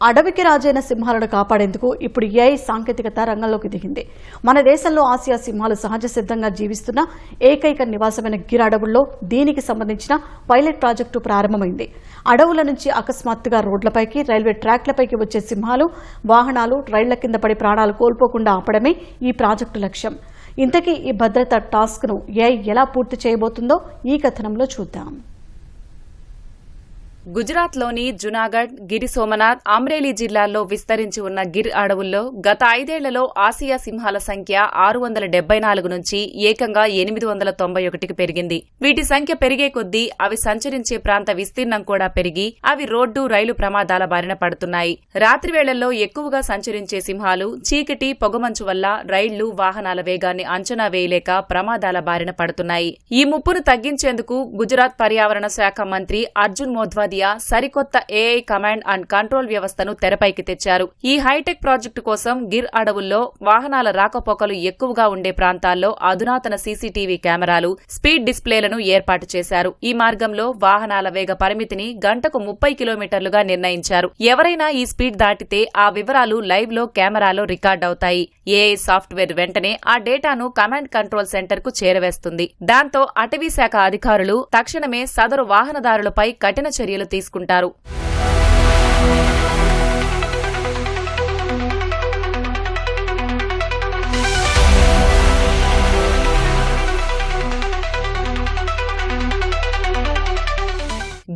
అడవికి రాజైన సింహాలను కాపాడేందుకు ఇప్పుడు ఏఐ సాంకేతికత రంగంలోకి దిగింది. మన దేశంలో ఆసియా సింహాలు సహజ సిద్ధంగా జీవిస్తున్న ఏకైక నివాసమైన గిర్ అడవుల్లో దీనికి సంబంధించిన పైలట్ ప్రాజెక్టు ప్రారంభమైంది. అడవుల నుంచి అకస్మాత్తుగా రోడ్లపైకి, రైల్వే ట్రాక్లపైకి వచ్చే సింహాలు, వాహనాలు రైళ్ల కింద పడి ప్రాణాలు కోల్పోకుండా ఆపడమే ఈ ప్రాజెక్టు లక్ష్యం. ఇంతకీ ఈ భద్రతా టాస్క్ను ఏఐ ఎలా పూర్తి చేయబోతుందో ఈ కథనంలో చూద్దాం. గుజరాత్లోని జునాగఢ్, గిర్ సోమనాథ్, అమ్రేలీ జిల్లాల్లో విస్తరించి ఉన్న గిర్ అడవుల్లో గత 5 ఏళ్లలో ఆసియా సింహాల సంఖ్య 674 నుంచి ఏకంగా 891కి పెరిగింది. వీటి సంఖ్య పెరిగే కొద్దీ అవి సంచరించే ప్రాంత విస్తీర్ణం కూడా పెరిగి అవి రోడ్డు, రైలు ప్రమాదాల బారిన పడుతున్నాయి. రాత్రి వేళల్లో ఎక్కువగా సంచరించే సింహాలు చీకటి, పొగమంచు వల్ల రైళ్లు, వాహనాల వేగాన్ని అంచనా వేయలేక ప్రమాదాల బారిన పడుతున్నాయి. ఈ ముప్పును తగ్గించేందుకు గుజరాత్ పర్యావరణ శాఖ మంత్రి అర్జున్ మోధ్వాదియా సరికొత్త ఏఐ కమాండ్ అండ్ కంట్రోల్ వ్యవస్థను తెరపైకి తెచ్చారు. ఈ హైటెక్ ప్రాజెక్టు కోసం గిర్ అడవుల్లో వాహనాల రాకపోకలు ఎక్కువగా ఉండే ప్రాంతాల్లో అధునాతన సీసీటీవీ కెమెరాలు, స్పీడ్ డిస్ప్లేలను ఏర్పాటు చేశారు. ఈ మార్గంలో వాహనాల వేగ పరిమితిని గంటకు 30 కిలోమీటర్లుగా నిర్ణయించారు. ఎవరైనా ఈ స్పీడ్ దాటితే ఆ వివరాలు లైవ్ లో కెమెరాలో రికార్డవుతాయి. ఏఐ సాఫ్ట్వేర్ వెంటనే ఆ డేటాను కమాండ్ కంట్రోల్ సెంటర్ కు చేరవేస్తుంది. దాంతో అటవీ శాఖ అధికారులు తక్షణమే సదరు వాహనదారులపై కఠిన చర్యలు తీసుకుంటారు.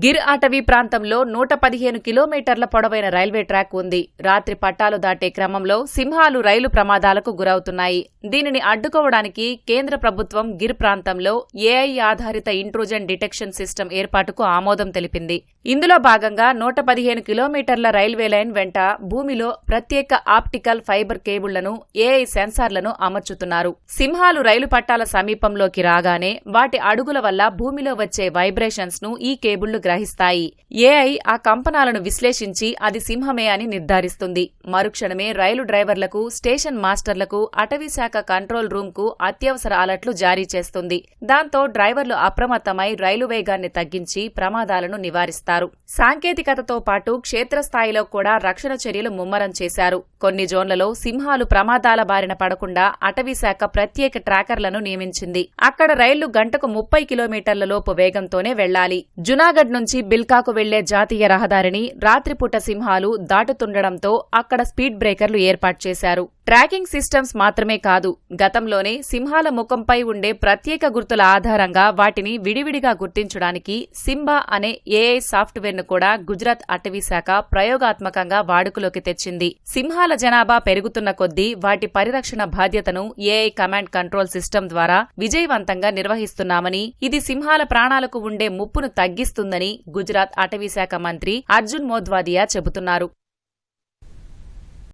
గిర్ అటవీ ప్రాంతంలో 115 కిలోమీటర్ల పొడవైన రైల్వే ట్రాక్ ఉంది. రాత్రి పట్టాలు దాటే క్రమంలో సింహాలు రైలు ప్రమాదాలకు గురవుతున్నాయి. దీనిని అడ్డుకోవడానికి కేంద్ర ప్రభుత్వం గిర్ ప్రాంతంలో ఏఐ ఆధారిత ఇంట్రూజన్ డిటెక్షన్ సిస్టమ్ ఏర్పాటుకు ఆమోదం తెలిపింది. ఇందులో భాగంగా 115 కిలోమీటర్ల రైల్వే లైన్ వెంట భూమిలో ప్రత్యేక ఆప్టికల్ ఫైబర్ కేబుళ్లను, ఏఐ సెన్సార్లను అమర్చుతున్నారు. సింహాలు రైలు పట్టాల సమీపంలోకి రాగానే వాటి అడుగుల వల్ల భూమిలో వచ్చే వైబ్రేషన్స్ ను ఈ కేబుళ్లు గ్రహిస్తాయి. ఏఐ ఆ కంపనాలను విశ్లేషించి అది సింహమే అని నిర్ధారిస్తుంది. మరుక్షణమే రైలు డ్రైవర్లకు, స్టేషన్ మాస్టర్లకు, అటవీ శాఖ కంట్రోల్ రూమ్ కు అత్యవసర అలర్ట్లు జారీ చేస్తుంది. దాంతో డ్రైవర్లు అప్రమత్తమై రైలు వేగాన్ని తగ్గించి ప్రమాదాలను నివారిస్తారు. సాంకేతికతతో పాటు క్షేత్రస్థాయిలో కూడా రక్షణ చర్యలు ముమ్మరం చేశారు. కొన్ని జోన్లలో సింహాలు ప్రమాదాల బారిన పడకుండా అటవీ శాఖ ప్రత్యేక ట్రాకర్లను నియమించింది. అక్కడ రైళ్లు గంటకు 30 కిలోమీటర్ల లోపు వేగంతోనే వెళ్లాలి. జునాగఢ్ నుంచి బిల్కాకు వెళ్లే జాతీయ రహదారిని రాత్రిపూట సింహాలు దాటుతుండటంతో అక్కడ స్పీడ్ బ్రేకర్లు ఏర్పాటు చేశారు. ట్రాకింగ్ సిస్టమ్స్ మాత్రమే కాదు, గతంలోనే సింహాల ముఖంపై ఉండే ప్రత్యేక గుర్తుల ఆధారంగా వాటిని విడివిడిగా గుర్తించడానికి సింబా అనే ఏఐ సాఫ్ట్వేర్ను కూడా గుజరాత్ అటవీ శాఖ ప్రయోగాత్మకంగా వాడుకలోకి తెచ్చింది. సింహాల జనాభా పెరుగుతున్న కొద్దీ వాటి పరిరక్షణ బాధ్యతను ఏఐ కమాండ్ కంట్రోల్ సిస్టమ్ ద్వారా విజయవంతంగా నిర్వహిస్తున్నామని, ఇది సింహాల ప్రాణాలకు ఉండే ముప్పును తగ్గిస్తుందని గుజరాత్ అటవీ శాఖ మంత్రి అర్జున్ మోధ్వాదియా చెబుతున్నారు.